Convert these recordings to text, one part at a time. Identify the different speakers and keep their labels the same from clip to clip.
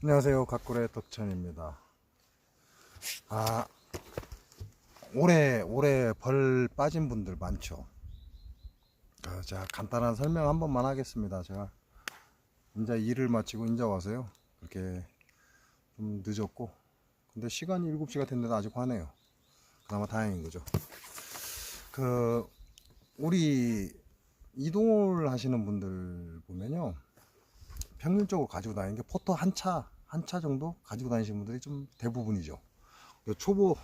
Speaker 1: 안녕하세요. 가꾸레 덕천입니다. 올해 벌 빠진 분들 많죠. 제가 간단한 설명 한 번만 하겠습니다. 제가 이제 일을 마치고 이제 와서요. 이렇게 좀 늦었고, 근데 시간이 7시가 됐는데도 아직 화내요. 그나마 다행인 거죠. 우리 이동을 하시는 분들 보면요. 평균적으로 가지고 다니는 게 포터 한 차 정도 가지고 다니시는 분들이 좀 대부분이죠. 초보?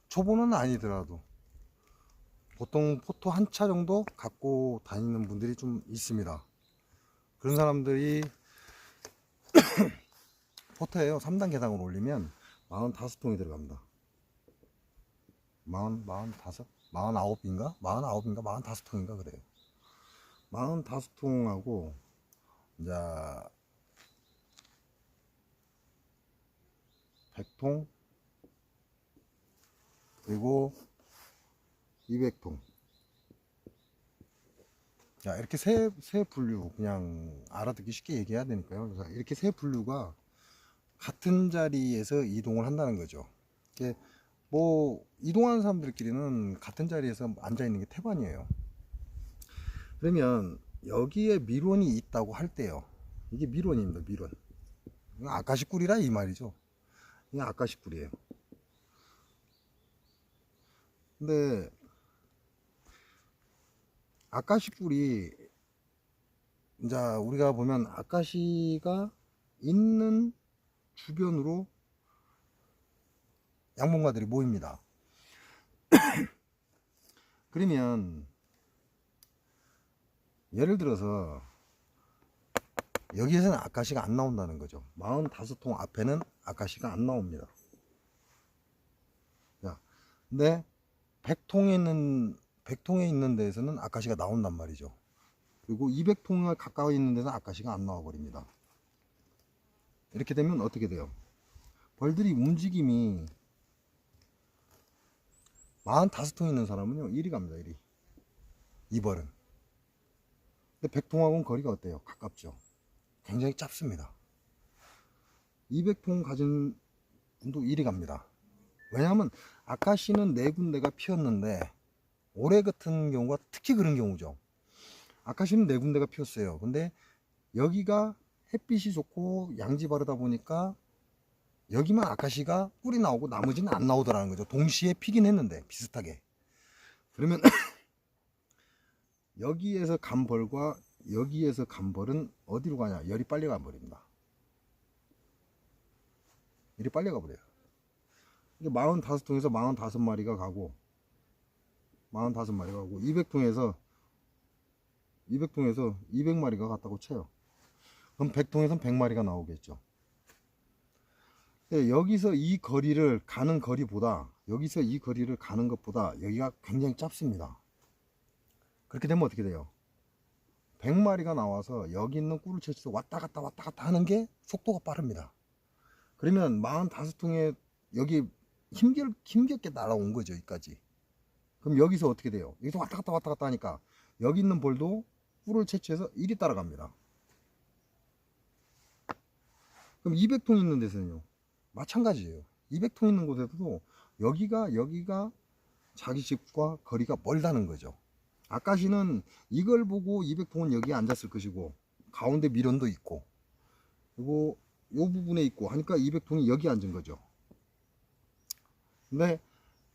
Speaker 1: 초보는 아니더라도 보통 포토 한 차 정도 갖고 다니는 분들이 좀 있습니다. 그런 사람들이 포토에요 3단 계단으로 올리면 45통이 들어갑니다. 45? 49인가? 49인가? 45통인가 그래요. 45통하고 이제 100통 그리고 200통. 자, 이렇게 세 분류 그냥 알아듣기 쉽게 얘기해야 되니까요. 그래서 이렇게 세 분류가 같은 자리에서 이동을 한다는 거죠. 이게 뭐 이동하는 사람들끼리는 같은 자리에서 앉아 있는 게 태반이에요. 그러면 여기에 미론이 있다고 할 때요. 이게 미론입니다. 미론. 아까시 꿀이라 이 말이죠. 이게 아까시 꿀이에요. 근데 아까시 꿀이 이제 우리가 보면 아까시가 있는 주변으로 양봉가들이 모입니다. 그러면 예를 들어서 여기에서는 아까시가 안 나온다는 거죠. 45통 앞에는 아까시가 안 나옵니다. 자, 근데 100통에 있는 데에서는 아까시가 나온단 말이죠. 그리고 200통에 가까이 있는 데는 아까시가 안 나와 버립니다. 이렇게 되면 어떻게 돼요? 벌들이 움직임이 45통 있는 사람은요 1위 갑니다. 1위. 이 벌은. 근데 100통하고는 거리가 어때요? 가깝죠. 굉장히 짧습니다. 200통 가진 분도 1위 갑니다. 왜냐하면 아까시는 4군데가 피었는데 올해 같은 경우가 특히 그런 경우죠. 아까시는 4군데가 피었어요. 근데 여기가 햇빛이 좋고 양지 바르다 보니까 여기만 아까시가 꿀이 나오고 나머지는 안 나오더라는 거죠. 동시에 피긴 했는데 비슷하게. 그러면 여기에서 간 벌과 여기에서 간 벌은 어디로 가냐? 열이 빨리 가버립니다. 열이 빨리 가버려요. 이게 45통에서 45마리가 가고 45마리가 가고 200통에서 200마리가 갔다고 쳐요. 그럼 100통에서 100마리가 나오겠죠. 여기서 이 거리를 가는 거리보다 여기서 이 거리를 가는 것보다 여기가 굉장히 짧습니다. 그렇게 되면 어떻게 돼요? 100마리가 나와서 여기 있는 꿀을 채취해서 왔다 갔다 하는 게 속도가 빠릅니다. 그러면 45통에 여기 힘겹게 날아온 거죠. 여기까지. 그럼 여기서 어떻게 돼요? 여기서 왔다 갔다 하니까 여기 있는 벌도 꿀을 채취해서 이리 따라갑니다. 그럼 200통 있는 데서는요 마찬가지예요. 200통 있는 곳에서도 여기가 자기 집과 거리가 멀다는 거죠. 아까시는 이걸 보고 200통은 여기에 앉았을 것이고 가운데 미련도 있고 그리고 요 부분에 있고 하니까 200통이 여기 앉은 거죠. 근데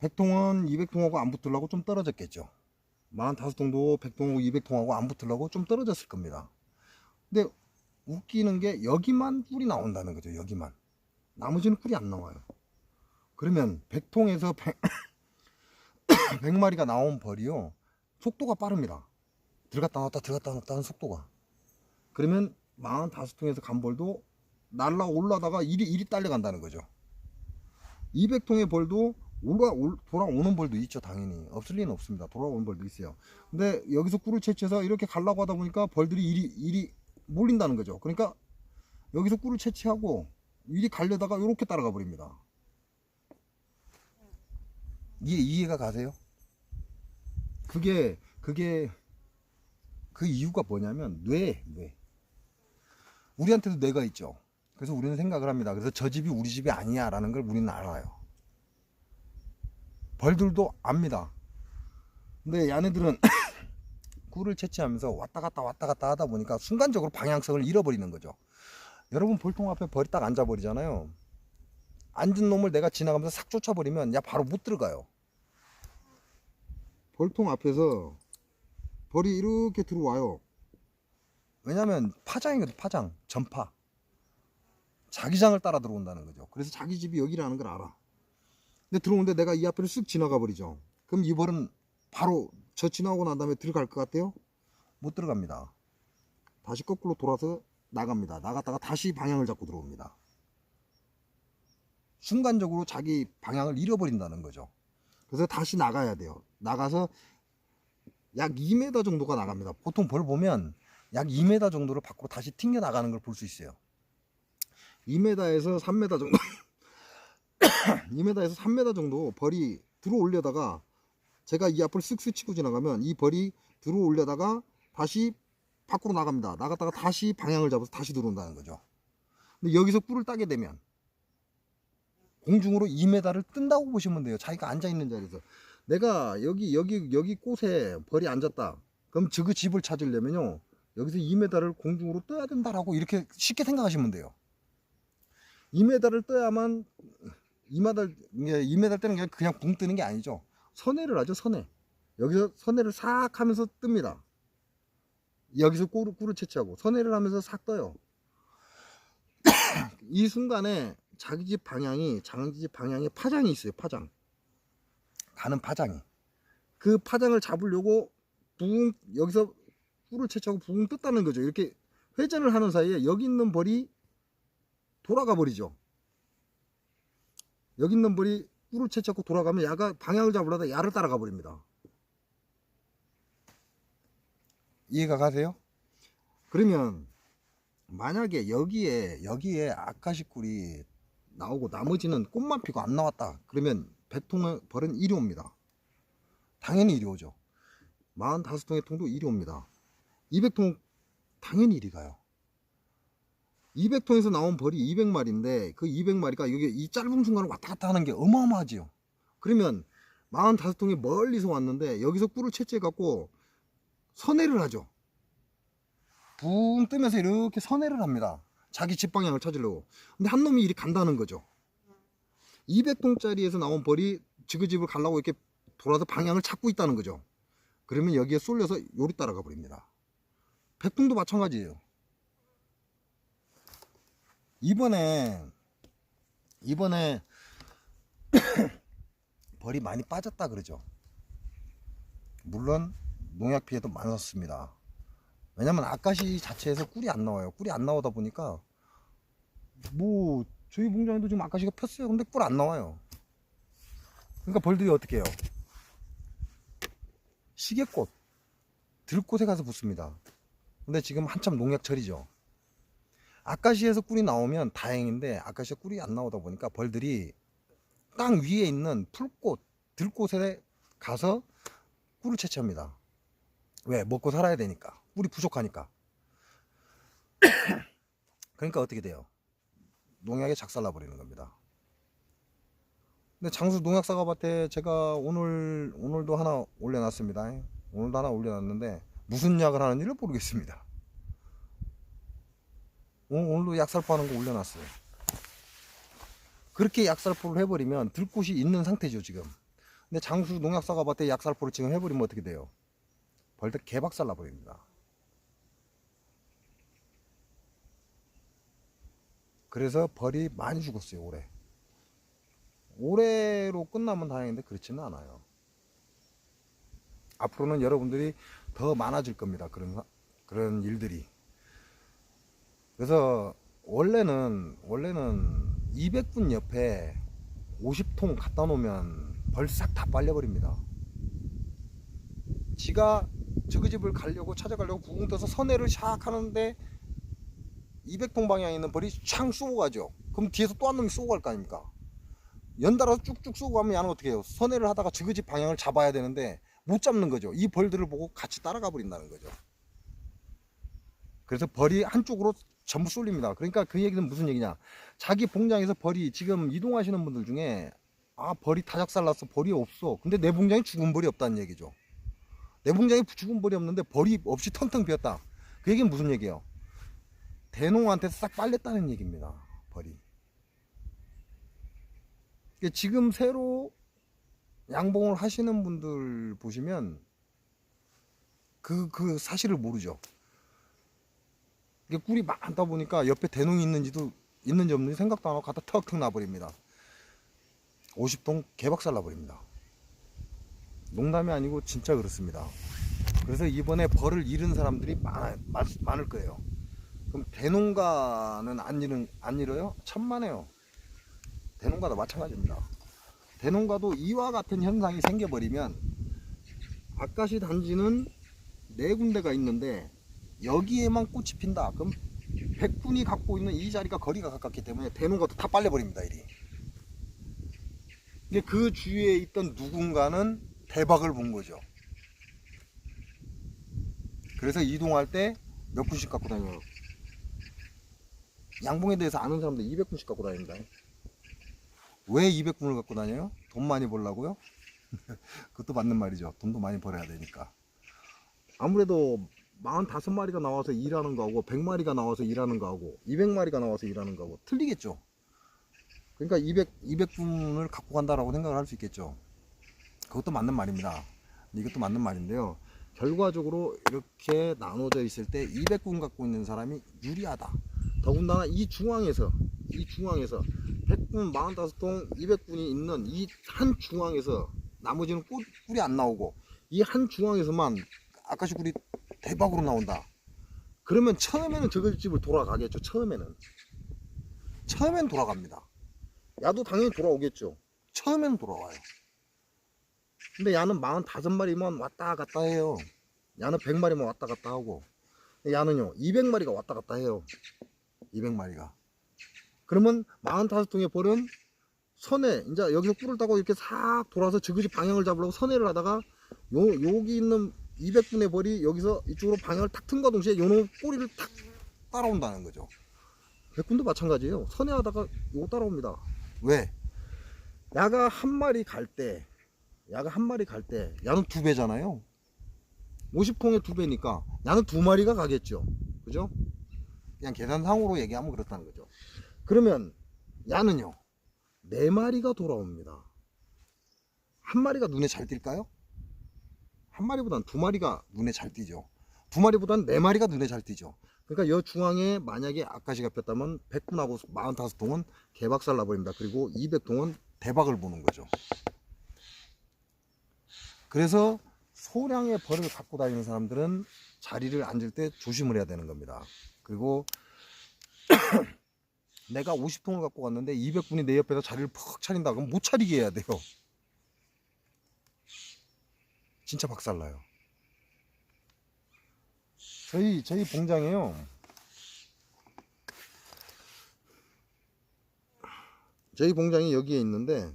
Speaker 1: 100통은 200통하고 안 붙으려고 좀 떨어졌겠죠. 45통도 100통하고 200통하고 안 붙으려고 좀 떨어졌을 겁니다. 근데 웃기는 게 여기만 꿀이 나온다는 거죠. 여기만. 나머지는 꿀이 안 나와요. 그러면 100통에서 100마리가 나온 벌이요 속도가 빠릅니다. 들어갔다 나왔다 하는 속도가. 그러면 45통에서 간 벌도 날라 올라다가 이리 딸려간다는 거죠. 200통의 벌도 돌아오는 벌도 있죠. 당연히 없을 리는 없습니다. 돌아오는 벌도 있어요. 근데 여기서 꿀을 채취해서 이렇게 가려고 하다 보니까 벌들이 이리 몰린다는 거죠. 그러니까 여기서 꿀을 채취하고 이리 가려다가 이렇게 따라가 버립니다. 이해가 가세요? 그게 그 이유가 뭐냐면 뇌. 우리한테도 뇌가 있죠. 그래서 우리는 생각을 합니다. 그래서 저 집이 우리 집이 아니야 라는 걸 우리는 알아요. 벌들도 압니다. 근데 얘네들은 꿀을 채취하면서 왔다 갔다 하다 보니까 순간적으로 방향성을 잃어버리는 거죠. 여러분 벌통 앞에 벌이 딱 앉아버리잖아요. 앉은 놈을 내가 지나가면서 싹 쫓아버리면 야 바로 못 들어가요. 벌통 앞에서 벌이 이렇게 들어와요. 왜냐면 파장이거든. 파장, 전파. 자기장을 따라 들어온다는 거죠. 그래서 자기 집이 여기라는 걸 알아. 근데 들어오는데 내가 이 앞을 쓱 지나가 버리죠. 그럼 이 벌은 바로 저 지나오고 난 다음에 들어갈 것 같아요? 못 들어갑니다. 다시 거꾸로 돌아서 나갑니다. 나갔다가 다시 방향을 잡고 들어옵니다. 순간적으로 자기 방향을 잃어버린다는 거죠. 그래서 다시 나가야 돼요. 나가서 약 2m 정도가 나갑니다. 보통 벌 보면 약 2m 정도를 밖으로 다시 튕겨 나가는 걸 볼 수 있어요. 2m에서 3m 정도 2m에서 3m 정도 벌이 들어올려다가 제가 이 앞을 쓱쓱 치고 지나가면 이 벌이 들어올려다가 다시 밖으로 나갑니다. 나갔다가 다시 방향을 잡아서 다시 들어온다는 거죠. 근데 여기서 꿀을 따게 되면 공중으로 2m를 뜬다고 보시면 돼요. 자기가 앉아있는 자리에서. 내가 여기 꽃에 벌이 앉았다. 그럼 그 집을 찾으려면요. 여기서 2m를 공중으로 떠야 된다라고 이렇게 쉽게 생각하시면 돼요. 2m를 떠야만 2m 뜨는 게 그냥 붕 뜨는 게 아니죠. 선회를 하죠. 선회. 여기서 선회를 싹 하면서 뜹니다. 여기서 꿀을 채취하고 선회를 하면서 싹 떠요. 이 순간에 자기 집 방향에 파장이 있어요. 파장. 가는 파장이. 그 파장을 잡으려고 붕 여기서 꿀을 채취하고 붕 떴다는 거죠. 이렇게 회전을 하는 사이에 여기 있는 벌이 돌아가 버리죠. 여기 있는 벌이 꿀을 채취하고 돌아가면 야가 방향을 잡으려다 야를 따라가 버립니다. 이해가 가세요? 그러면 만약에 여기에 아카시 꿀이 나오고 나머지는 꽃만 피고 안 나왔다. 그러면 100통의 벌은 이리 옵니다. 당연히 이리 오죠. 45통의 통도 이리 옵니다. 200통 당연히 이리 가요. 200통에서 나온 벌이 200마리인데 그 200마리가 여기 이 짧은 순간을 왔다 갔다 하는 게 어마어마하지요. 그러면 45통이 멀리서 왔는데 여기서 꿀을 채취해 갖고 선회를 하죠. 붕 뜨면서 이렇게 선회를 합니다. 자기 집 방향을 찾으려고. 근데 한 놈이 이리 간다는 거죠. 200통짜리에서 나온 벌이 지그집을 가려고 이렇게 돌아서 방향을 찾고 있다는 거죠. 그러면 여기에 쏠려서 요리 따라가 버립니다. 100통도 마찬가지예요. 이번에 벌이 많이 빠졌다 그러죠. 물론 농약 피해도 많았습니다. 왜냐면 아카시 자체에서 꿀이 안 나와요. 꿀이 안 나오다 보니까 뭐 저희 공장에도 지금 아카시가 폈어요. 근데 꿀 안 나와요. 그러니까 벌들이 어떻게 해요? 시계꽃, 들꽃에 가서 붙습니다. 근데 지금 한참 농약철이죠. 아카시에서 꿀이 나오면 다행인데 아카시에 꿀이 안 나오다 보니까 벌들이 땅 위에 있는 풀꽃, 들꽃에 가서 꿀을 채취합니다. 왜? 먹고 살아야 되니까. 꿀이 부족하니까. 그러니까 어떻게 돼요? 농약에 작살나 버리는 겁니다. 근데 장수 농약사과 밭에 제가 오늘도 하나 올려놨습니다. 오늘도 하나 올려놨는데 무슨 약을 하는지를 모르겠습니다. 오늘도 약살포 하는 거 올려놨어요. 그렇게 약살포를 해버리면 들꽃이 있는 상태죠 지금. 근데 장수 농약사과 밭에 약살포를 지금 해버리면 어떻게 돼요? 벌들 개박살 나버립니다. 그래서 벌이 많이 죽었어요 올해. 올해로 끝나면 다행인데 그렇지는 않아요. 앞으로는 여러분들이 더 많아질 겁니다. 그런 일들이. 그래서 원래는 200분 옆에 50통 갖다 놓으면 벌 싹 다 빨려버립니다. 지가 저그 집을 찾아가려고 붕 떠서 선회를 샥 하는데 200통 방향에 있는 벌이 창 쏘고 가죠. 그럼 뒤에서 또 한 놈이 쏘고 갈 거 아닙니까? 연달아서 쭉쭉 쏘고 가면 얘는 어떻게 해요? 선회를 하다가 저그 집 방향을 잡아야 되는데 못 잡는 거죠. 이 벌들을 보고 같이 따라가 버린다는 거죠. 그래서 벌이 한쪽으로 전부 쏠립니다. 그러니까 그 얘기는 무슨 얘기냐, 자기 봉장에서 벌이 지금 이동하시는 분들 중에 벌이 다 작살났어, 벌이 없어. 근데 내 봉장에 죽은 벌이 없다는 얘기죠. 내 봉장에 죽은 벌이 없는데 벌이 없이 텅텅 비었다. 그 얘기는 무슨 얘기예요? 대농한테 싹 빨렸다는 얘기입니다. 벌이. 지금 새로 양봉을 하시는 분들 보시면 그 사실을 모르죠. 이게 꿀이 많다 보니까 옆에 대농이 있는지 없는지 생각도 안 하고 갖다 턱턱 놔버립니다. 50동 개박살 나버립니다. 농담이 아니고 진짜 그렇습니다. 그래서 이번에 벌을 잃은 사람들이 많을 거예요. 그럼 대농가는 안 잃어요? 천만에요. 대농가도 마찬가지입니다. 대농가도 이와 같은 현상이 생겨버리면, 아까시 단지는 4군데가 있는데 여기에만 꽃이 핀다. 그럼 백군이 갖고 있는 이 자리가 거리가 가깝기 때문에 대농가도 다 빨려버립니다. 이리. 근데 그 주위에 있던 누군가는 대박을 본 거죠. 그래서 이동할 때 몇 군씩 갖고 다녀요. 양봉에 대해서 아는 사람들 200군씩 갖고 다닙니다. 왜 200군을 갖고 다녀요? 돈 많이 벌라고요? 그것도 맞는 말이죠. 돈도 많이 벌어야 되니까. 아무래도 45마리가 나와서 일하는 거하고 100마리가 나와서 일하는 거하고 200마리가 나와서 일하는 거하고 틀리겠죠. 그러니까 200군을 갖고 간다라고 생각을 할 수 있겠죠. 그것도 맞는 말입니다. 이것도 맞는 말인데요. 결과적으로 이렇게 나눠져 있을 때 200군 갖고 있는 사람이 유리하다. 더군다나 이 중앙에서 100군 45동 200군이 있는 이 한 중앙에서 나머지는 꿀이 안 나오고 이 한 중앙에서만 아까시 꿀이 대박으로 나온다. 그러면 처음에는 저글집을 돌아가겠죠. 처음에는 돌아갑니다. 야도 당연히 돌아오겠죠. 처음에는 돌아와요. 근데 야는 45마리만 왔다 갔다 해요. 야는 100마리만 왔다 갔다 하고, 야는요 200마리가 왔다 갔다 해요. 200마리가. 그러면 45통의 벌은 선에 이제 여기서 꿀을 따고 이렇게 싹 돌아서 지그시 방향을 잡으려고 선회를 하다가 여기 있는 200분의 벌이 여기서 이쪽으로 방향을 탁 튼과 동시에 요놈 꼬리를 탁 따라온다는 거죠. 백군도 마찬가지예요. 선회하다가 요거 따라옵니다. 왜? 야가 한 마리 갈 때 야는 2배잖아요. 50통에 2배니까 야는 2마리가 가겠죠. 그죠? 그냥 계산상으로 얘기하면 그렇다는 거죠. 그러면 야는요 4마리가 돌아옵니다. 한 마리가 눈에 잘 띌까요? 한 마리보단 2마리가 눈에 잘 띄죠. 2마리보단 4마리가 눈에 잘 띄죠. 그러니까 여 중앙에 만약에 아까시가 폈다면 100분하고 45통은 개박살 나버립니다. 그리고 200통은 대박을 보는 거죠. 그래서 소량의 벌을 갖고 다니는 사람들은 자리를 앉을 때 조심을 해야 되는 겁니다. 그리고 내가 50통을 갖고 갔는데 200분이 내 옆에서 자리를 퍽 차린다. 그럼 못 차리게 해야 돼요. 진짜 박살나요. 저희 봉장에요. 저희 봉장이 여기에 있는데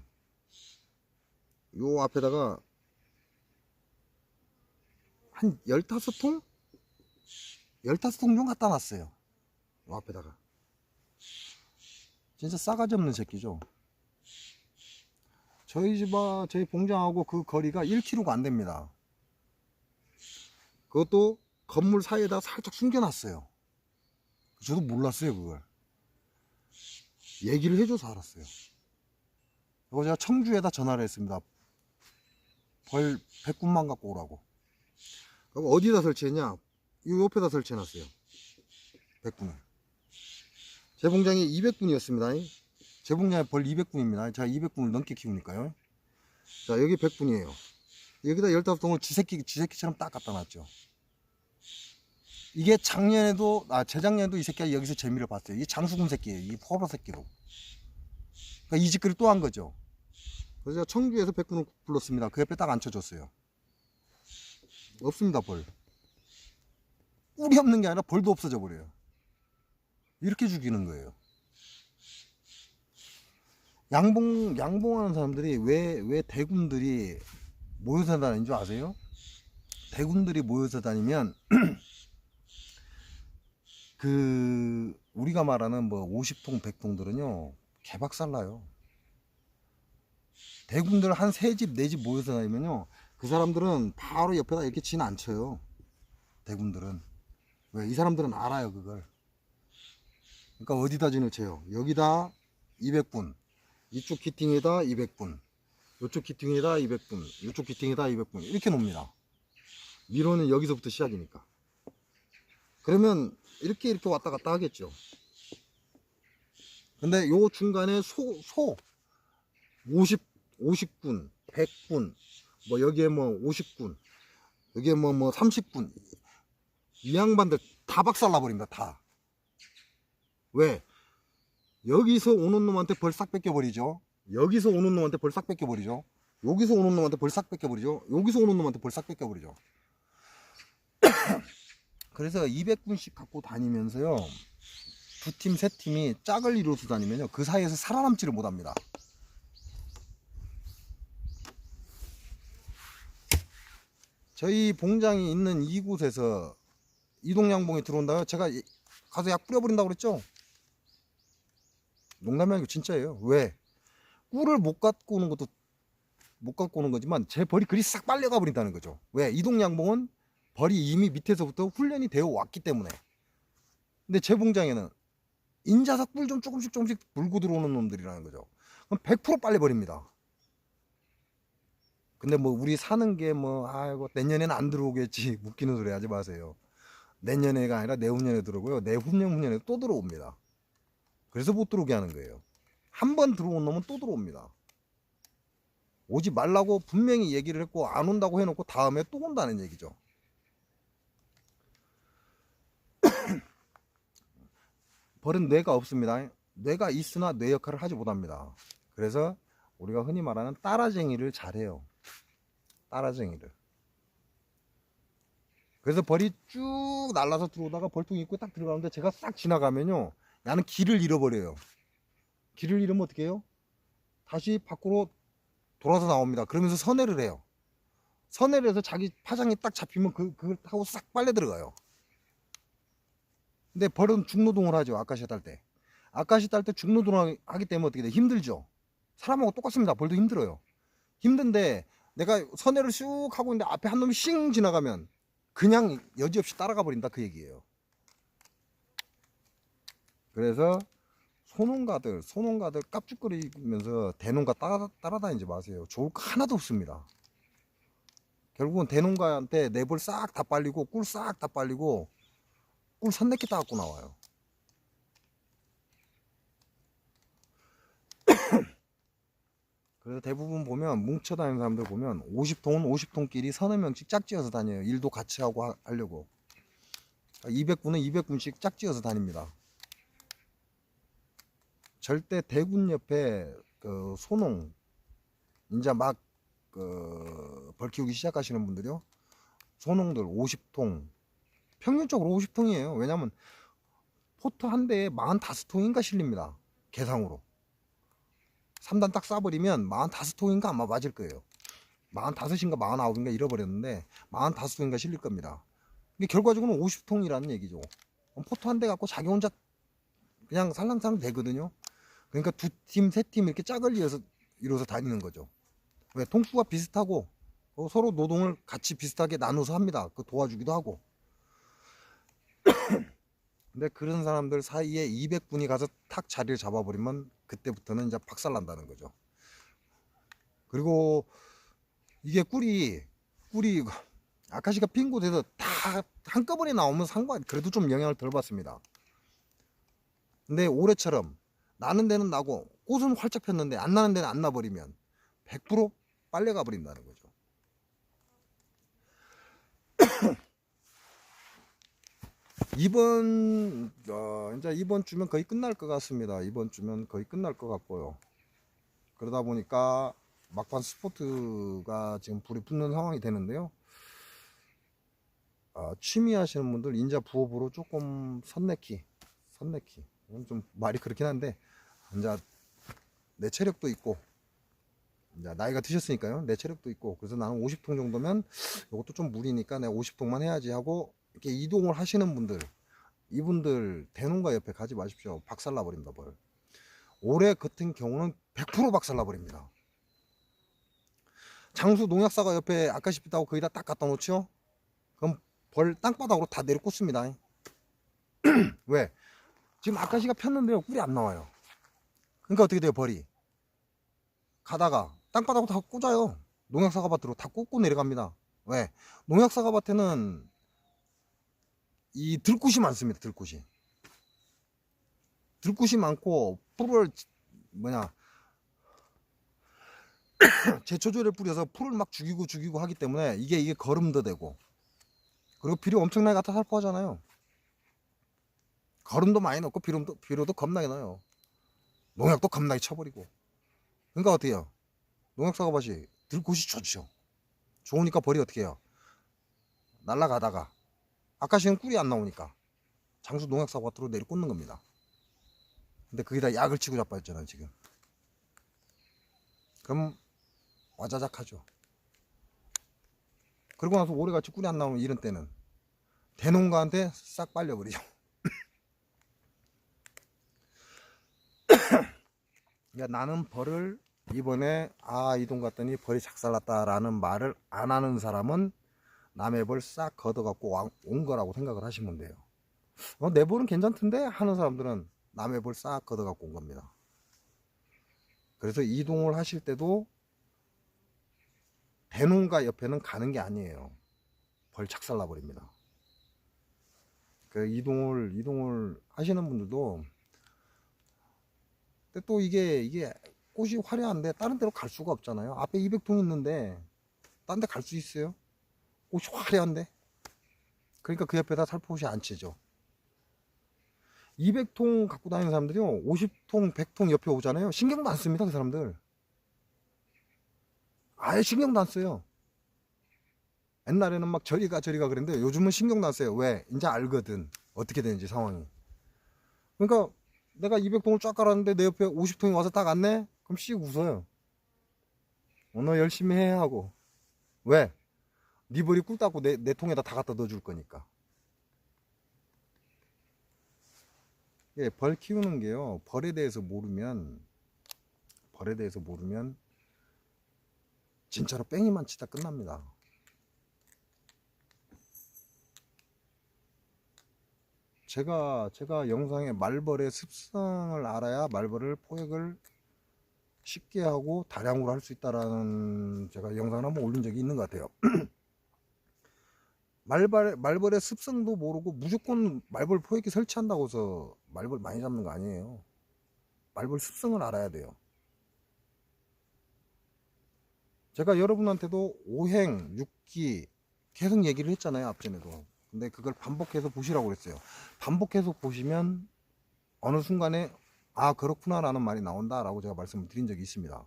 Speaker 1: 요 앞에다가 한 15통? 15통 좀 갖다 놨어요. 요 앞에다가. 진짜 싸가지 없는 새끼죠. 저희 봉장하고 그 거리가 1km가 안 됩니다. 그것도 건물 사이에다 살짝 숨겨놨어요. 저도 몰랐어요, 그걸. 얘기를 해줘서 알았어요. 그리고 제가 청주에다 전화를 했습니다. 벌 100군만 갖고 오라고. 그리고 어디다 설치했냐? 이 옆에다 설치해놨어요. 100군을. 제 봉장이 200군이었습니다. 제 봉장에 벌 200군입니다. 제가 200군을 넘게 키우니까요. 자, 여기 100군이에요. 여기다 15통을 쥐새끼처럼 딱 갖다 놨죠. 이게 재작년에도 이 새끼가 여기서 재미를 봤어요. 이게 장수금 새끼예요. 이 포로 새끼로. 그러니까 이 짓거리 또 한 거죠. 그래서 제가 청주에서 100군을 불렀습니다. 그 옆에 딱 앉혀줬어요. 없습니다, 벌. 꿀이 없는 게 아니라 벌도 없어져 버려요. 이렇게 죽이는 거예요. 양봉하는 사람들이 왜 대군들이 모여서 다니는 줄 아세요? 대군들이 모여서 다니면 우리가 말하는 뭐 50통 100통들은요 개박살나요. 대군들 한 3집 4집 모여서 다니면요 그 사람들은 바로 옆에다 이렇게 진 안 쳐요. 대군들은 왜? 이 사람들은 알아요 그걸. 그러니까 어디다 진을 쳐요? 여기다 200분, 이쪽 기팅에다 200분, 이쪽 기팅에다 200분, 이쪽 기팅에다 200분 이렇게 놓습니다. 미로는 여기서부터 시작이니까. 그러면 이렇게 왔다 갔다 하겠죠. 근데 요 중간에 50군, 100군, 뭐 여기에 뭐 50군, 여기에 뭐 30군, 이 양반들 다 박살나 버립니다. 다. 왜? 여기서 오는 놈한테 벌싹 뺏겨버리죠. 여기서 오는 놈한테 벌싹 뺏겨버리죠. 여기서 오는 놈한테 벌싹 뺏겨버리죠. 여기서 오는 놈한테 벌싹 뺏겨버리죠. 그래서 200군씩 갖고 다니면서요 2팀 3팀이 짝을 이루어서 다니면요 그 사이에서 살아남지를 못합니다. 저희 봉장이 있는 이곳에서 이동양봉이 들어온다고 제가 가서 약 뿌려버린다고 그랬죠. 농담이 아니고 진짜예요. 왜? 꿀을 못 갖고 오는 것도 못 갖고 오는 거지만 제 벌이 그리 싹 빨려가 버린다는 거죠. 왜? 이동양봉은 벌이 이미 밑에서부터 훈련이 되어 왔기 때문에. 근데 제 봉장에는 인자사 꿀 좀 조금씩 물고 들어오는 놈들이라는 거죠. 그럼 100% 빨려버립니다. 근데 뭐 우리 사는 게 뭐 아이고 내년에는 안 들어오겠지 웃기는 소리 하지 마세요. 내년에가 아니라 내후년에 들어오고요. 내후년에 또 들어옵니다. 그래서 못 들어오게 하는 거예요. 한 번 들어온 놈은 또 들어옵니다. 오지 말라고 분명히 얘기를 했고 안 온다고 해놓고 다음에 또 온다는 얘기죠. 벌은 뇌가 없습니다. 뇌가 있으나 뇌 역할을 하지 못합니다. 그래서 우리가 흔히 말하는 따라쟁이를 잘해요. 따라쟁이를. 그래서 벌이 쭉 날라서 들어오다가 벌통 입고 딱 들어가는데 제가 싹 지나가면요 나는 길을 잃어버려요. 길을 잃으면 어떻게 해요? 다시 밖으로 돌아서 나옵니다. 그러면서 선회를 해요. 선회를 해서 자기 파장이 딱 잡히면 그걸 타고 싹 빨려 들어가요. 근데 벌은 중노동을 하죠. 아카시아 딸 때. 아카시아 딸 때 중노동을 하기 때문에 어떻게 돼? 힘들죠. 사람하고 똑같습니다. 벌도 힘들어요. 힘든데 내가 선회를 쑥 하고 있는데 앞에 한 놈이 싱 지나가면 그냥 여지없이 따라가 버린다 그 얘기예요. 그래서 소농가들 깝죽거리면서 대농가 따라다니지 마세요. 좋을 거 하나도 없습니다. 결국은 대농가한테 내벌 싹 다 빨리고 꿀 싹 다 빨리고 꿀 선내기 따갖고 나와요. 그래서 대부분 보면 뭉쳐다니는 사람들 보면 50통은 50통끼리 서너 명씩 짝지어서 다녀요. 일도 같이 하고 하려고. 200군은 200군씩 짝지어서 다닙니다. 절대 대군 옆에 그 소농 이제 막 벌 키우기 시작하시는 분들이요 소농들 50통 평균적으로 50통이에요. 왜냐면 포트 한 대에 45통인가 실립니다. 개상으로 3단 딱 쏴버리면 45통인가 아마 맞을 거예요. 45인가 49인가 잃어버렸는데 45통인가 실릴 겁니다. 이게 결과적으로는 50통이라는 얘기죠. 포트 한 대 갖고 자기 혼자 그냥 살랑살랑 되거든요. 그러니까 2팀 3팀 이렇게 짝을 이뤄서 다니는 거죠. 왜? 통수가 비슷하고 서로 노동을 같이 비슷하게 나눠서 합니다. 그 도와주기도 하고. 근데 그런 사람들 사이에 200분이 가서 탁 자리를 잡아버리면 그때부터는 이제 박살난다는 거죠. 그리고 이게 꿀이 아카시가 핀 곳에서 다 한꺼번에 나오면 그래도 좀 영향을 덜 받습니다. 근데 올해처럼 나는 데는 나고 꽃은 활짝 폈는데 안 나는 데는 안 나버리면 100% 빨려가 버린다는 거죠. 이제 이번 주면 거의 끝날 것 같습니다. 이번 주면 거의 끝날 것 같고요. 그러다 보니까 막판 스포트가 지금 불이 붙는 상황이 되는데요. 취미 하시는 분들 인자 부업으로 조금 선내키 좀 말이 그렇긴 한데 이제 내 체력도 있고 이제 나이가 드셨으니까요. 내 체력도 있고 그래서 나는 50통 정도면 이것도 좀 무리니까 내가 50통만 해야지 하고 이렇게 이동을 하시는 분들 이분들 대농가 옆에 가지 마십시오. 박살나 버립니다. 벌. 올해 같은 경우는 100% 박살나 버립니다. 장수 농약사가 옆에 아까시 피다고 거기다 딱 갖다 놓죠. 그럼 벌 땅바닥으로 다 내려 꽂습니다. 왜? 지금 아까시가 폈는데요, 꿀이 안 나와요. 그러니까 어떻게 돼요? 벌이 가다가 땅바닥으로 다 꽂아요. 농약사과 밭으로 다 꽂고 내려갑니다. 왜? 농약사과 밭에는 이 들꽃이 많습니다. 들꽃이 많고 풀을 제초제를 뿌려서 풀을 막 죽이고 하기 때문에 이게 거름도 되고, 그리고 비료 엄청나게 갖다 살포하잖아요. 거름도 많이 넣고 비료도 겁나게 넣어요. 농약도 겁나게 쳐버리고. 그러니까 어떻게 해요? 농약사과밭이 들꽃이 좋죠. 좋으니까 벌이 어떻게 해요? 날아가다가 아까시는 꿀이 안 나오니까 장수 농약사과밭으로 내리 꽂는 겁니다. 근데 거기다 약을 치고 자빠졌잖아요 지금. 그럼 와자작 하죠. 그러고 나서 올해같이 꿀이 안 나오는 이런 때는 대농가한테 싹 빨려버리죠. 그러니까 나는 벌을 이번에 이 동 갔더니 벌이 작살났다 라는 말을 안 하는 사람은 남의 벌 싹 걷어갖고 온 거라고 생각을 하시면 돼요. 내 벌은 괜찮던데 하는 사람들은 남의 벌 싹 걷어갖고 온 겁니다. 그래서 이동을 하실 때도 대농가 옆에는 가는 게 아니에요. 벌 착살나 버립니다. 그 이동을 하시는 분들도, 근데 또 이게 꽃이 화려한데 다른 데로 갈 수가 없잖아요. 앞에 200통 있는데 딴 데 갈 수 있어요? 꽃이 화려한데. 그러니까 그 옆에다 살포시 안 치죠. 200통 갖고 다니는 사람들이요, 50통 100통 옆에 오잖아요. 신경도 안 씁니다. 그 사람들 아예 신경도 안 써요. 옛날에는 막 저리가 그랬는데 요즘은 신경도 안 써요. 왜? 이제 알거든 어떻게 되는지 상황이. 그러니까 내가 200통을 쫙 깔았는데 내 옆에 50통이 와서 딱 앉네? 그럼 씩 웃어요. 너 열심히 해 하고. 왜? 네 벌이 꿀 닦고 내 통에다 다 갖다 넣어줄 거니까. 예, 벌 키우는 게요, 벌에 대해서 모르면 진짜로 뺑이만 치다 끝납니다. 제가 영상에 말벌의 습성을 알아야 말벌을 포획을 쉽게 하고 다량으로 할 수 있다라는 제가 영상을 한번 올린 적이 있는 것 같아요. 말벌의 습성도 모르고 무조건 말벌 포획기 설치한다고 해서 말벌 많이 잡는 거 아니에요. 말벌 습성을 알아야 돼요. 제가 여러분한테도 5행, 6기 계속 얘기를 했잖아요, 앞전에도. 근데 그걸 반복해서 보시라고 그랬어요. 반복해서 보시면 어느 순간에 그렇구나 라는 말이 나온다 라고 제가 말씀을 드린 적이 있습니다.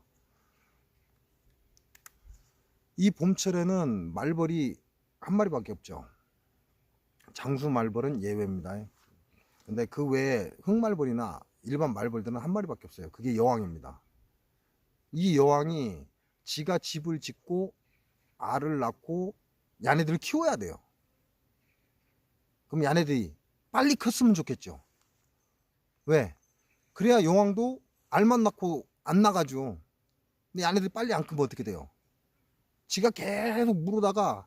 Speaker 1: 이 봄철에는 말벌이 한 마리밖에 없죠. 장수 말벌은 예외입니다. 근데 그 외에 흑말벌이나 일반 말벌들은 한 마리밖에 없어요. 그게 여왕입니다. 이 여왕이 지가 집을 짓고 알을 낳고 야네들을 키워야 돼요. 그럼 야네들이 빨리 컸으면 좋겠죠. 왜? 그래야 여왕도 알만 낳고 안 나가죠. 근데 야네들이 빨리 안 크면 어떻게 돼요? 지가 계속 물어다가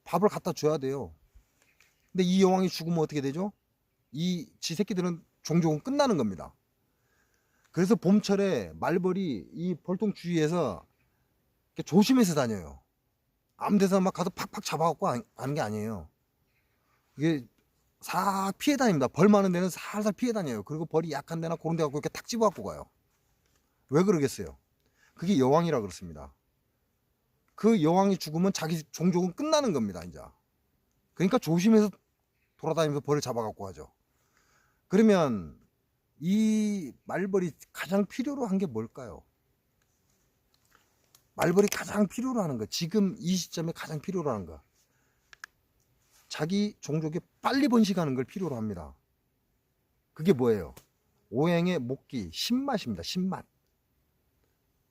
Speaker 1: 밥을 갖다 줘야 돼요. 근데 이 여왕이 죽으면 어떻게 되죠? 지 새끼들은 종족은 끝나는 겁니다. 그래서 봄철에 말벌이 이 벌통 주위에서 조심해서 다녀요. 아무 데서 막 가서 팍팍 잡아갖고 하는 게 아니에요. 이게 싹 피해 다닙니다. 벌 많은 데는 살살 피해 다녀요. 그리고 벌이 약한 데나 그런 데 갖고 이렇게 탁 집어갖고 가요. 왜 그러겠어요? 그게 여왕이라 그렇습니다. 그 여왕이 죽으면 자기 종족은 끝나는 겁니다, 이제. 그러니까 조심해서 돌아다니면서 벌을 잡아갖고 하죠. 그러면 이 말벌이 가장 필요로 한 게 뭘까요? 말벌이 가장 필요로 하는 거, 지금 이 시점에 가장 필요로 하는 거, 자기 종족이 빨리 번식하는 걸 필요로 합니다. 그게 뭐예요? 오행의 목기 신맛입니다. 신맛.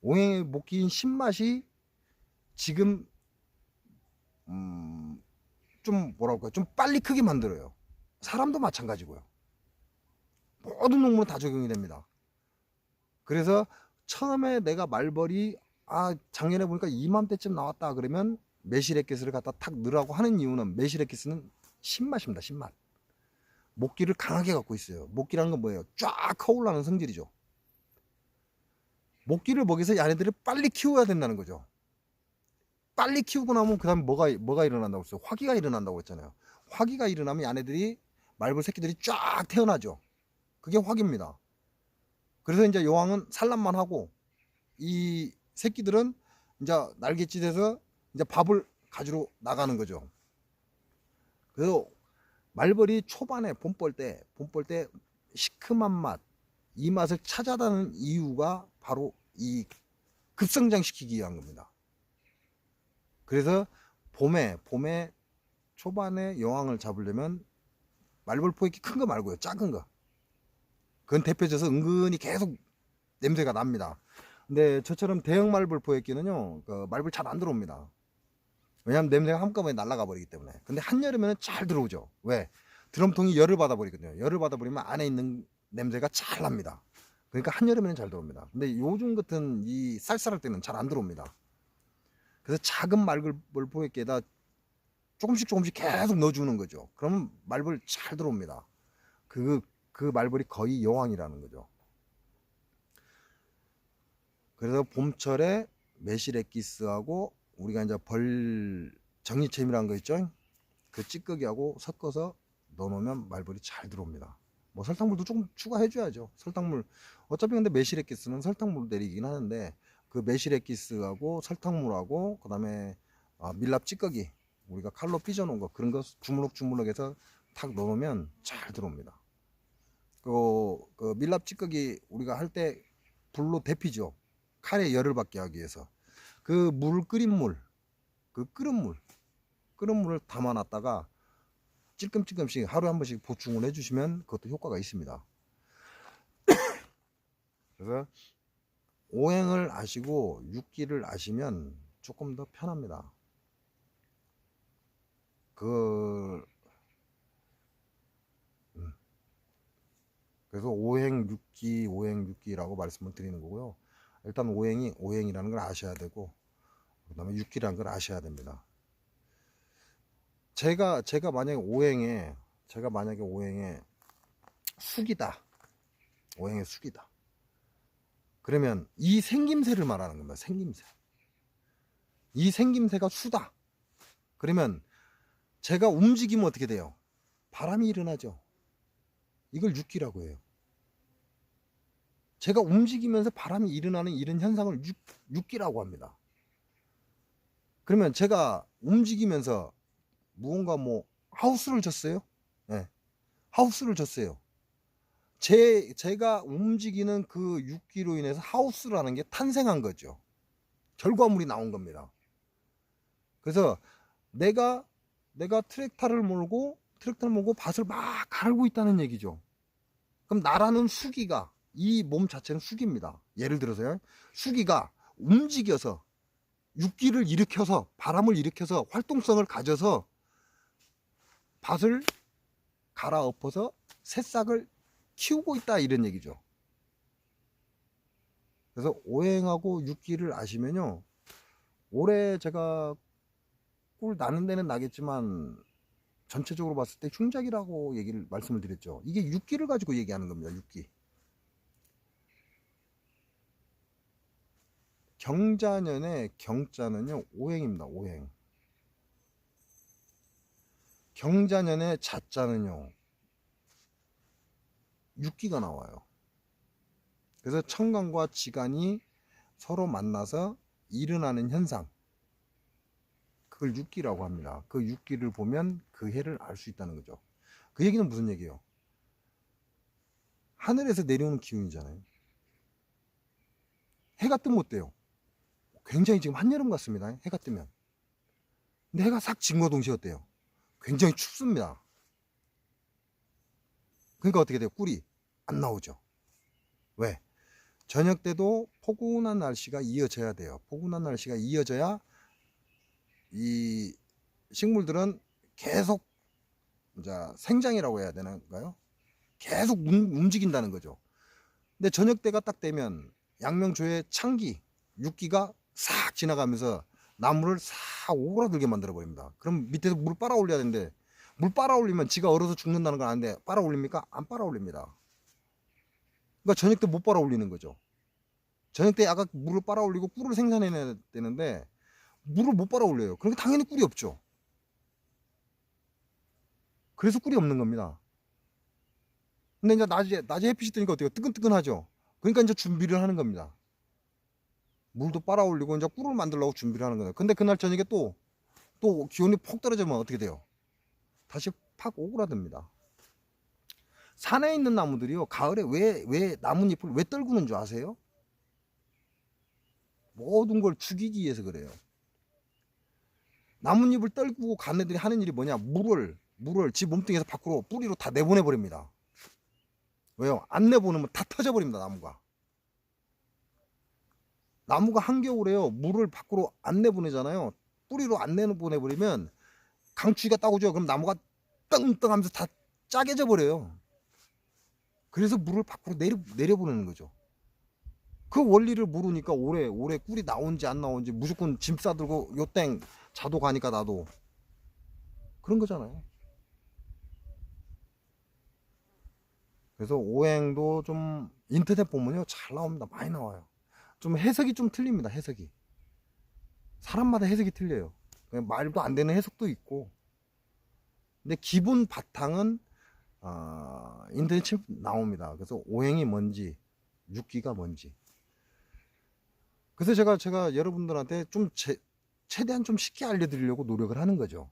Speaker 1: 오행의 목기인 신맛이 지금 좀 뭐랄까, 좀 빨리 크게 만들어요. 사람도 마찬가지고요. 모든 동물은 다 적용이 됩니다. 그래서 처음에 내가 말벌이 작년에 보니까 이맘때쯤 나왔다 그러면 메시레키스를 갖다 탁 넣으라고 하는 이유는, 메시레키스는 신맛입니다. 신맛. 목기를 강하게 갖고 있어요. 목기라는 건 뭐예요? 쫙 커올라는 성질이죠. 목기를 먹여서 얘네들을 빨리 키워야 된다는 거죠. 빨리 키우고 나면 그 다음에 뭐가 일어난다고 했어요? 화기가 일어난다고 했잖아요. 화기가 일어나면 얘네들이, 말벌 새끼들이 쫙 태어나죠. 그게 화기입니다. 그래서 이제 여왕은 산란만 하고 이 새끼들은 이제 날갯짓에서 이제 밥을 가지러 나가는 거죠. 그래서 말벌이 초반에 봄벌 때 시큼한 맛, 이 맛을 찾아다는 이유가 바로 이 급성장시키기 위한 겁니다. 그래서 봄에 초반에 여왕을 잡으려면 말벌 포획기 큰 거 말고요, 작은 거, 그건 대표져서 은근히 계속 냄새가 납니다. 근데 저처럼 대형 말벌 포획기는요, 그 말벌 잘 안 들어옵니다. 왜냐하면 냄새가 한꺼번에 날아가 버리기 때문에. 근데 한여름에는 잘 들어오죠. 왜? 드럼통이 열을 받아 버리거든요. 열을 받아 버리면 안에 있는 냄새가 잘 납니다. 그러니까 한여름에는 잘 들어옵니다. 근데 요즘 같은 이 쌀쌀할 때는 잘 안 들어옵니다. 그래서 작은 말벌 포획기에다 조금씩 계속 넣어주는 거죠. 그러면 말벌 잘 들어옵니다. 그 말벌이 거의 여왕이라는 거죠. 그래서 봄철에 메시레키스하고 우리가 이제 벌 정리챔이라는 거 있죠? 그 찌꺼기하고 섞어서 넣어놓으면 말벌이 잘 들어옵니다. 뭐 설탕물도 조금 추가해 줘야죠. 설탕물, 어차피 근데 메시레키스는 설탕물 내리긴 하는데, 그 메시레키스하고 설탕물하고 그 다음에 밀랍 찌꺼기, 우리가 칼로 삐져 놓은 거, 그런 거 주물럭주물럭해서 탁 넣어놓으면 잘 들어옵니다. 그 밀랍 찌꺼기 우리가 할 때 불로 데피죠. 칼에 열을 받게 하기 위해서. 그 물 끓인 물, 그 끓은 물을 담아놨다가 찔끔찔끔씩 하루에 한 번씩 보충을 해주시면 그것도 효과가 있습니다. 그래서 오행을 아시고 육기를 아시면 조금 더 편합니다. 그래서 오행 육기라고 말씀을 드리는 거고요. 일단 오행이라는 걸 아셔야 되고, 그 다음에 육기라는 걸 아셔야 됩니다. 제가 만약에 오행에 숙이다, 그러면 이 생김새를 말하는 겁니다. 생김새. 이 생김새가 수다. 그러면 제가 움직이면 어떻게 돼요? 바람이 일어나죠. 이걸 육기라고 해요. 제가 움직이면서 바람이 일어나는 이런 현상을 육기라고 합니다. 그러면 제가 움직이면서 무언가 하우스를 졌어요. 네. 하우스를 졌어요. 제가 움직이는 그 육기로 인해서 하우스라는 게 탄생한 거죠. 결과물이 나온 겁니다. 그래서 내가 트랙터를 몰고 밭을 막 갈고 있다는 얘기죠. 그럼 나라는 수기가, 이 몸 자체는 수기입니다. 예를 들어서요, 수기가 움직여서 육기를 일으켜서, 바람을 일으켜서 활동성을 가져서 밭을 갈아엎어서 새싹을 키우고 있다, 이런 얘기죠. 그래서 오행하고 육기를 아시면요, 올해 제가 꿀 나는 데는 나겠지만 전체적으로 봤을 때 흉작이라고 말씀을 드렸죠. 이게 육기를 가지고 얘기하는 겁니다. 육기. 경자년의 경자는요, 오행입니다. 오행. 경자년의 자자는요, 육기가 나와요. 그래서 천간과 지간이 서로 만나서 일어나는 현상, 그걸 육기라고 합니다. 그 육기를 보면 그 해를 알 수 있다는 거죠. 그 얘기는 무슨 얘기예요? 하늘에서 내려오는 기운이잖아요. 해가 뜨면 어때요? 굉장히 지금 한여름 같습니다. 해가 뜨면. 근데 해가 싹 진과 동시에 어때요? 굉장히 춥습니다. 그러니까 어떻게 돼요? 꿀이 안 나오죠. 왜? 저녁 때도 포근한 날씨가 이어져야 돼요. 포근한 날씨가 이어져야 이 식물들은 계속 이제 생장이라고 해야 되나요? 계속 움직인다는 거죠. 근데 저녁 때가 딱 되면 양명조의 창기, 육기가 싹 지나가면서 나무를 싹 오그라들게 만들어 버립니다. 그럼 밑에서 물 빨아 올려야 되는데, 물 빨아 올리면 지가 얼어서 죽는다는 건 아는데 빨아 올립니까? 안 빨아 올립니다. 그러니까 저녁 때 못 빨아 올리는 거죠. 저녁 때 아까 물을 빨아 올리고 꿀을 생산해내야 되는데 물을 못 빨아 올려요. 그러니까 당연히 꿀이 없죠. 그래서 꿀이 없는 겁니다. 근데 이제 낮에 햇빛이 뜨니까 어때요? 뜨끈뜨끈하죠. 그러니까 이제 준비를 하는 겁니다. 물도 빨아 올리고 이제 꿀을 만들려고 준비를 하는 거예요. 근데 그날 저녁에 또 기온이 폭 떨어지면 어떻게 돼요? 다시 팍 오그라듭니다. 산에 있는 나무들이요, 가을에 왜 나뭇잎을 왜 떨구는 줄 아세요? 모든 걸 죽이기 위해서 그래요. 나뭇잎을 떨구고 간 애들이 하는 일이 뭐냐? 물을 지 몸뚱이에서 밖으로 뿌리로 다 내보내 버립니다. 왜요? 안 내보내면 다 터져 버립니다. 나무가 한겨울에요, 물을 밖으로 안 내보내잖아요. 뿌리로 안 내보내 버리면 강추위가 따오죠. 그럼 나무가 떵떵하면서 다 짜개져 버려요. 그래서 물을 밖으로 내려보내는 거죠. 그 원리를 모르니까 올해 꿀이 나온지 안 나온지 무조건 짐 싸들고 요땡 자도 가니까 나도 그런 거잖아요. 그래서 오행도 좀 인터넷 보면요, 잘 나옵니다. 많이 나와요. 좀 해석이 좀 틀립니다. 해석이 사람마다 해석이 틀려요. 그냥 말도 안 되는 해석도 있고. 근데 기본 바탕은 인터넷 칩 나옵니다. 그래서 오행이 뭔지, 육기가 뭔지. 그래서 제가 여러분들한테 좀 최대한 좀 쉽게 알려드리려고 노력을 하는 거죠.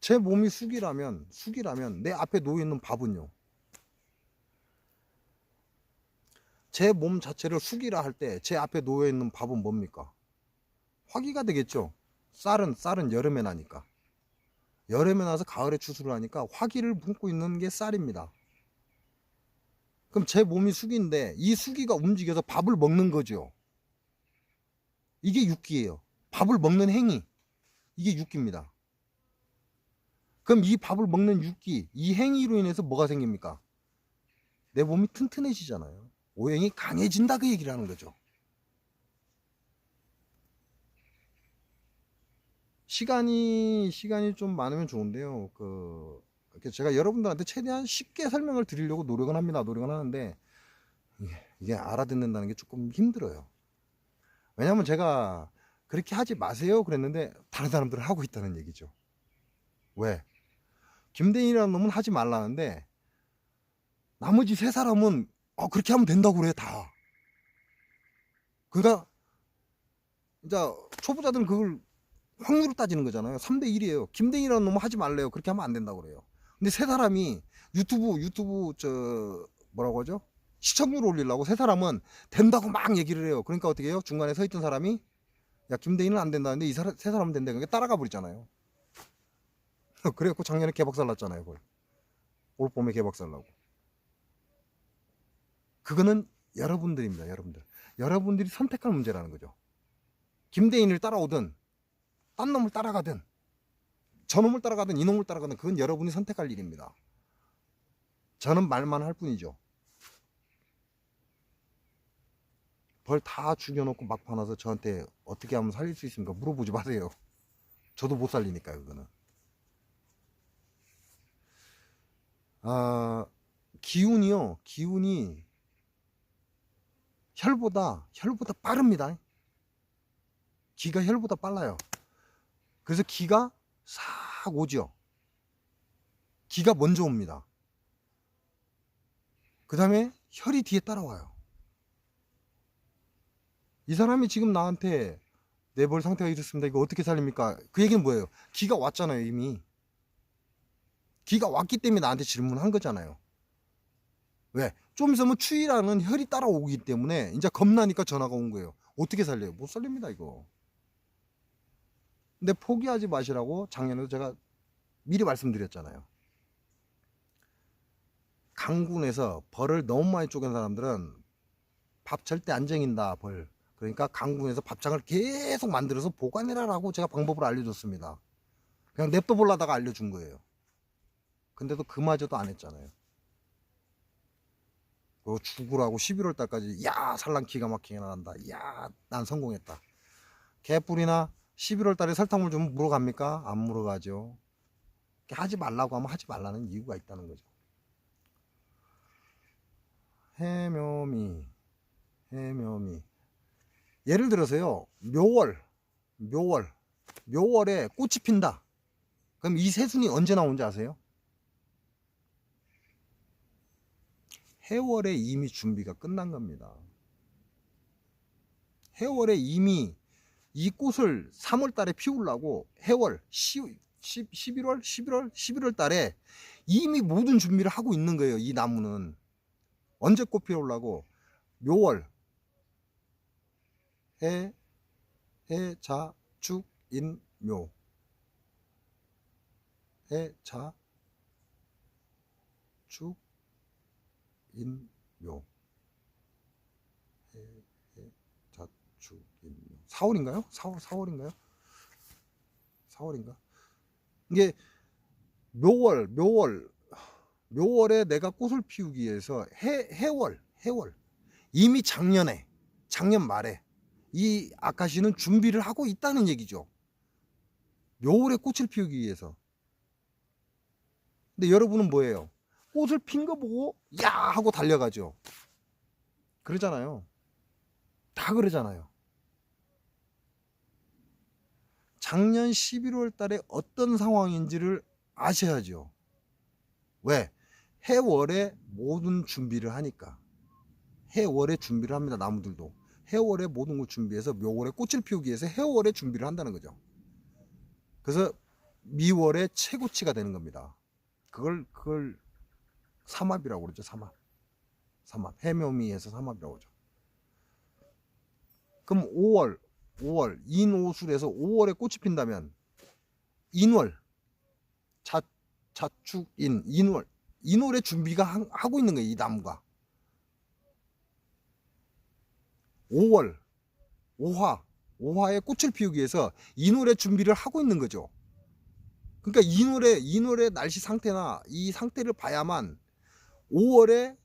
Speaker 1: 제 몸이 숙이라면 내 앞에 놓여있는 밥은요, 제 몸 자체를 숙이라 할 때 제 앞에 놓여있는 밥은 뭡니까? 화기가 되겠죠. 쌀은 여름에 나니까, 여름에 나서 가을에 추수를 하니까 화기를 품고 있는 게 쌀입니다. 그럼 제 몸이 숙인데 이 숙이가 움직여서 밥을 먹는 거죠. 이게 육기예요. 밥을 먹는 행위, 이게 육기입니다. 그럼 이 밥을 먹는 육기, 이 행위로 인해서 뭐가 생깁니까? 내 몸이 튼튼해지잖아요. 오행이 강해진다, 그 얘기를 하는 거죠. 시간이 좀 많으면 좋은데요. 제가 여러분들한테 최대한 쉽게 설명을 드리려고 노력은 하는데 이게 알아듣는다는 게 조금 힘들어요. 왜냐면 제가 그렇게 하지 마세요 그랬는데 다른 사람들은 하고 있다는 얘기죠. 왜? 김대인이라는 놈은 하지 말라는데 나머지 세 사람은 그렇게 하면 된다고 그래, 다. 그러니까 이제 초보자들은 그걸 확률로 따지는 거잖아요. 3대 1이에요. 김대인이라는 놈은 하지 말래요. 그렇게 하면 안 된다고 그래요. 근데 세 사람이 유튜브 뭐라고 하죠? 시청률 올리려고 세 사람은 된다고 막 얘기를 해요. 그러니까 어떻게 해요? 중간에 서 있던 사람이 야, 김대인은 안 된다는데 세 사람은 된다. 그러니까 따라가 버리잖아요. 그래갖고 작년에 개박살 났잖아요. 그걸. 올 봄에 개박살 나고. 그거는 여러분들입니다. 여러분들이 선택할 문제라는 거죠. 김대인을 따라오든 딴 놈을 따라가든 저놈을 따라가든 이놈을 따라가든 그건 여러분이 선택할 일입니다. 저는 말만 할 뿐이죠. 벌 다 죽여놓고 막판 와서 저한테 어떻게 하면 살릴 수 있습니까? 물어보지 마세요. 저도 못 살리니까요, 그거는. 기운이 혈보다 빠릅니다. 기가 혈보다 빨라요. 그래서 기가 싹 오죠. 기가 먼저 옵니다. 그 다음에 혈이 뒤에 따라와요. 이 사람이 지금 나한테 내 벌 상태가 이렇습니다, 이거 어떻게 살립니까? 그 얘기는 뭐예요? 기가 왔잖아요. 이미 기가 왔기 때문에 나한테 질문한 거잖아요. 왜? 좀 있으면 추위라는 혈이 따라오기 때문에 이제 겁나니까 전화가 온 거예요. 어떻게 살려요? 못 살립니다, 이거. 근데 포기하지 마시라고 작년에도 제가 미리 말씀드렸잖아요. 강군에서 벌을 너무 많이 쪼갠 사람들은 밥 절대 안 쟁인다, 벌. 그러니까 강군에서 밥장을 계속 만들어서 보관해라라고 제가 방법을 알려줬습니다. 그냥 냅둬 보려다가 알려준 거예요. 근데도 그마저도 안 했잖아요. 그거 죽으라고 11월 달까지 야 산란 기가 막히게 나간다. 야 난 성공했다. 개뿔이나 11월 달에 설탕물 좀 물어갑니까? 안 물어가죠. 하지 말라고 하면 하지 말라는 이유가 있다는 거죠. 해묘미 예를 들어서요 묘월에 꽃이 핀다. 그럼 이 새순이 언제 나오는지 아세요? 해월에 이미 준비가 끝난 겁니다. 해월에 이미 이 꽃을 3월 달에 피우려고 해월, 11월 달에 이미 모든 준비를 하고 있는 거예요. 이 나무는 언제 꽃 피우려고 묘월 해자축인묘 해자축인묘 4월인가요? 4월인가? 이게 묘월에 내가 꽃을 피우기 위해서 해월 이미 작년 말에 이 아카시는 준비를 하고 있다는 얘기죠. 묘월에 꽃을 피우기 위해서. 근데 여러분은 뭐예요? 꽃을 핀 거 보고 야 하고 달려가죠. 그러잖아요. 다 그러잖아요. 작년 11월 달에 어떤 상황인지를 아셔야죠. 왜? 해월에 모든 준비를 하니까. 해월에 준비를 합니다. 나무들도. 해월에 모든 걸 준비해서 묘월에 꽃을 피우기 위해서 해월에 준비를 한다는 거죠. 그래서 미월에 최고치가 되는 겁니다. 그걸 삼합이라고 그러죠. 삼합. 해묘미에서 삼합이라고 하죠. 그럼 5월 인오술에서 5월에 꽃이 핀다면 인월 자축인 인월에 준비가 하고 있는 거예요. 이 나무가 5월 오화에 꽃을 피우기 위해서 인월에 준비를 하고 있는 거죠. 그러니까 인월의 날씨 상태나 이 상태를 봐야만 5월에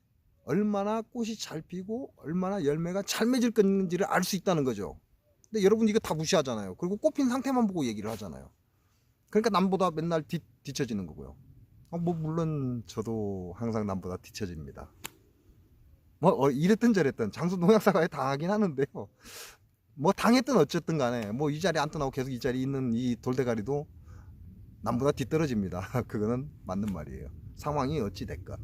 Speaker 1: 얼마나 꽃이 잘 피고 얼마나 열매가 잘 맺을 건지를 알 수 있다는 거죠. 근데 여러분 이거 다 무시하잖아요. 그리고 꽃핀 상태만 보고 얘기를 하잖아요. 그러니까 남보다 맨날 뒤처지는 거고요. 뭐 물론 저도 항상 남보다 뒤처집니다. 뭐 이랬든 저랬든 장수 농약사가 당하긴 하는데요. 뭐 당했든 어쨌든 간에 뭐 이 자리에 안 떠나고 계속 이 자리에 있는 이 돌대가리도 남보다 뒤떨어집니다. 그거는 맞는 말이에요. 상황이 어찌 됐건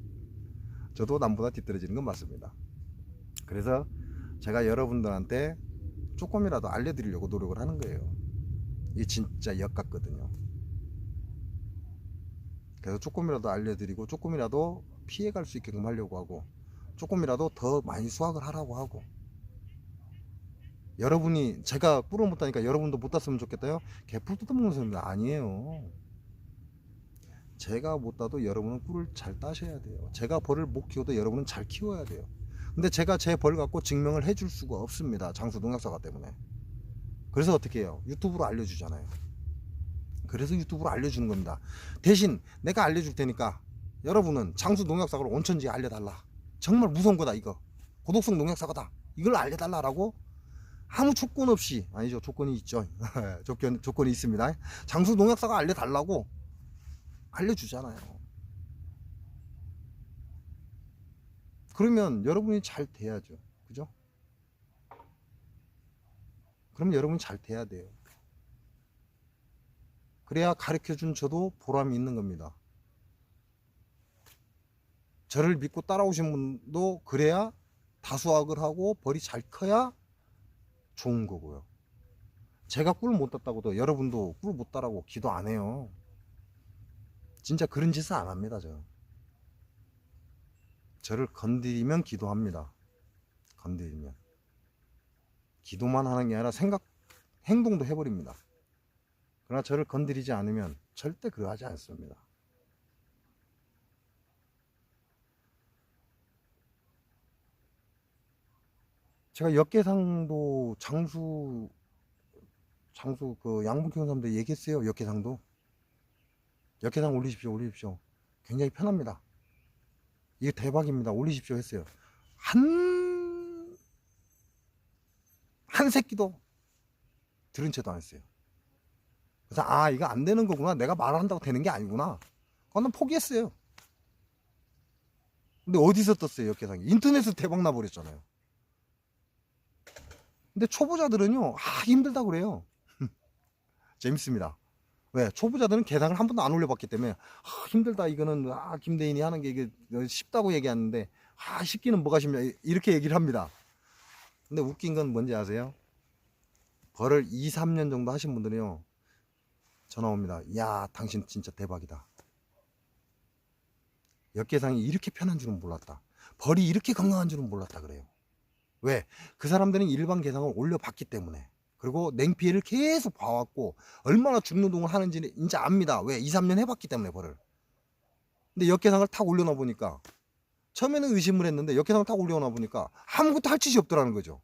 Speaker 1: 저도 남보다 뒤떨어지는 건 맞습니다. 그래서 제가 여러분들한테 조금이라도 알려드리려고 노력을 하는 거예요. 이게 진짜 역같거든요. 그래서 조금이라도 알려드리고 조금이라도 피해갈 수 있게끔 하려고 하고 조금이라도 더 많이 수확을 하라고 하고 여러분이 제가 꿀을 못 따니까 여러분도 못 땄으면 좋겠다요? 개풀 뜯어먹는 사람들 아니에요. 제가 못 따도 여러분은 꿀을 잘 따셔야 돼요. 제가 벌을 못 키워도 여러분은 잘 키워야 돼요. 근데 제가 제 벌 갖고 증명을 해줄 수가 없습니다. 장수 농약사가 때문에. 그래서 어떻게 해요? 유튜브로 알려주잖아요. 그래서 유튜브로 알려주는 겁니다. 대신 내가 알려줄 테니까 여러분은 장수 농약사고를 온천지에 알려달라. 정말 무서운 거다 이거. 고독성 농약사고다. 이걸 알려달라라고 아무 조건 없이 아니죠. 조건이 있죠. 조건이 있습니다. 장수 농약사가 알려달라고 알려주잖아요. 그러면 여러분이 잘 돼야죠. 그죠? 그러면 여러분이 잘 돼야 돼요. 그래야 가르쳐준 저도 보람이 있는 겁니다. 저를 믿고 따라오신 분도 그래야 다수확을 하고 벌이 잘 커야 좋은 거고요. 제가 꿀 못 땄다고도 여러분도 꿀 못 따라고 기도 안 해요. 진짜 그런 짓은 안 합니다. 저를 건드리면 기도합니다. 건드리면 기도만 하는 게 아니라 행동도 해버립니다. 그러나 저를 건드리지 않으면 절대 그러하지 않습니다. 제가 역계상도 장수 그 양분 키우는 사람들 얘기했어요. 역계상도 역해상 올리십시오. 올리십시오. 굉장히 편합니다. 이게 대박입니다. 올리십시오 했어요. 한 새끼도 들은 채도 안 했어요. 그래서 아, 이거 안 되는 거구나. 내가 말을 한다고 되는 게 아니구나. 그건 포기했어요. 근데 어디서 떴어요, 역계상이? 인터넷에서 대박 나버렸잖아요. 근데 초보자들은요, 힘들다 그래요. 재밌습니다. 왜? 초보자들은 계상을 한 번도 안 올려봤기 때문에 힘들다, 이거는 김대인이 하는 게 이게 쉽다고 얘기하는데 쉽기는 뭐가 쉽냐, 이렇게 얘기를 합니다. 근데 웃긴 건 뭔지 아세요? 벌을 2, 3년 정도 하신 분들이요, 전화 옵니다. 야, 당신 진짜 대박이다. 역계상이 이렇게 편한 줄은 몰랐다. 벌이 이렇게 건강한 줄은 몰랐다 그래요. 왜? 그 사람들은 일반 계상을 올려봤기 때문에, 그리고 냉피해를 계속 봐왔고 얼마나 중노동을 하는지 이제 압니다. 왜? 2, 3년 해봤기 때문에 벌을. 근데 역계상을 탁 올려놔 보니까, 처음에는 의심을 했는데 역계상을 탁 올려놔 보니까 아무것도 할 짓이 없더라는 거죠.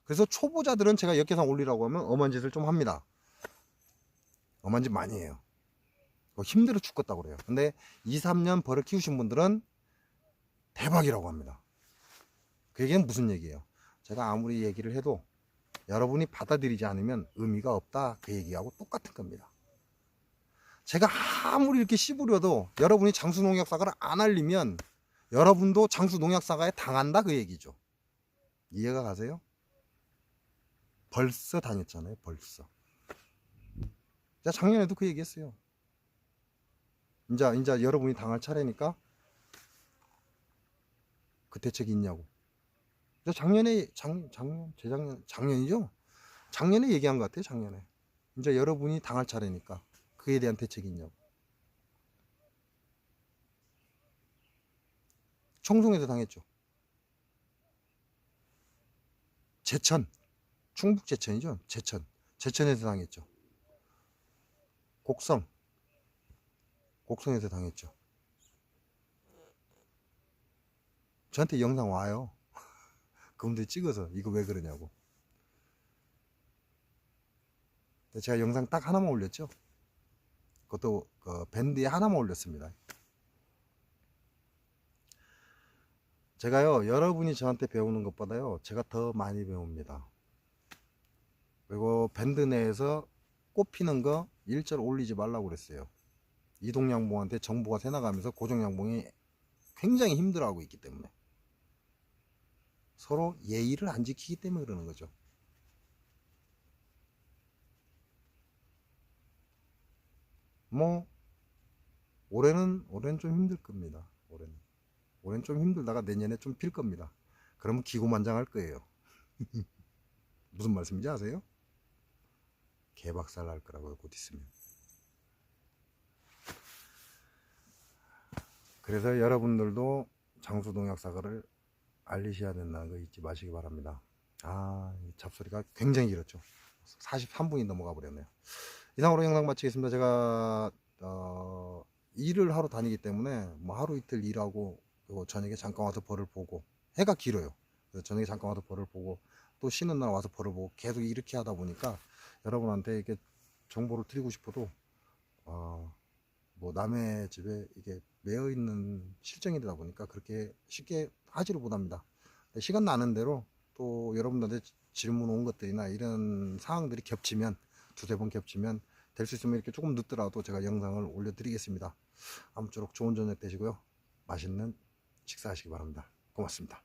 Speaker 1: 그래서 초보자들은 제가 역계상 올리라고 하면 엄한 짓을 좀 합니다. 엄한 짓 많이 해요. 힘들어 죽겠다고 그래요. 근데 2, 3년 벌을 키우신 분들은 대박이라고 합니다. 그 얘기는 무슨 얘기예요? 제가 아무리 얘기를 해도 여러분이 받아들이지 않으면 의미가 없다, 그 얘기하고 똑같은 겁니다. 제가 아무리 이렇게 씹으려도 여러분이 장수농약사과를 안 알리면 여러분도 장수농약사과에 당한다, 그 얘기죠. 이해가 가세요? 벌써 당했잖아요. 벌써. 제가 작년에도 그 얘기했어요. 이제 여러분이 당할 차례니까 그 대책이 있냐고. 작년에, 작년이죠? 작년에 얘기한 것 같아요, 작년에. 이제 여러분이 당할 차례니까 그에 대한 대책이 있냐고. 청송에서 당했죠. 제천, 충북 제천이죠. 제천에서 당했죠. 곡성에서 당했죠. 저한테 영상 와요. 그분들이 찍어서 이거 왜 그러냐고. 제가 영상 딱 하나만 올렸죠. 그것도 그 밴드에 하나만 올렸습니다. 제가요, 여러분이 저한테 배우는 것보다요, 제가 더 많이 배웁니다. 그리고 밴드 내에서 꼽히는 거 일절 올리지 말라고 그랬어요. 이동양봉한테 정보가 새나가면서 고정양봉이 굉장히 힘들어하고 있기 때문에, 서로 예의를 안 지키기 때문에 그러는 거죠. 뭐 올해는 좀 힘들 겁니다. 올해는 좀 힘들다가 내년에 좀 필 겁니다. 그러면 기고만장할 거예요. 무슨 말씀인지 아세요? 개박살 날 거라고요, 곧 있으면. 그래서 여러분들도 장수농약사과를 알리셔야 된다는 거 잊지 마시기 바랍니다. 잡소리가 굉장히 길었죠. 43분이 넘어가 버렸네요. 이상으로 영상 마치겠습니다. 제가 일을 하러 다니기 때문에 뭐 하루 이틀 일하고, 그리고 저녁에 잠깐 와서 벌을 보고, 해가 길어요. 그래서 저녁에 잠깐 와서 벌을 보고 또 쉬는 날 와서 벌을 보고 계속 이렇게 하다 보니까 여러분한테 이렇게 정보를 드리고 싶어도 뭐 남의 집에 이게 매여 있는 실정이다 보니까 그렇게 쉽게 하지를 못합니다. 시간 나는 대로 또 여러분들한테 질문 온 것들이나 이런 상황들이 겹치면, 두세 번 겹치면 될 수 있으면 이렇게 조금 늦더라도 제가 영상을 올려드리겠습니다. 아무쪼록 좋은 저녁 되시고요. 맛있는 식사하시기 바랍니다. 고맙습니다.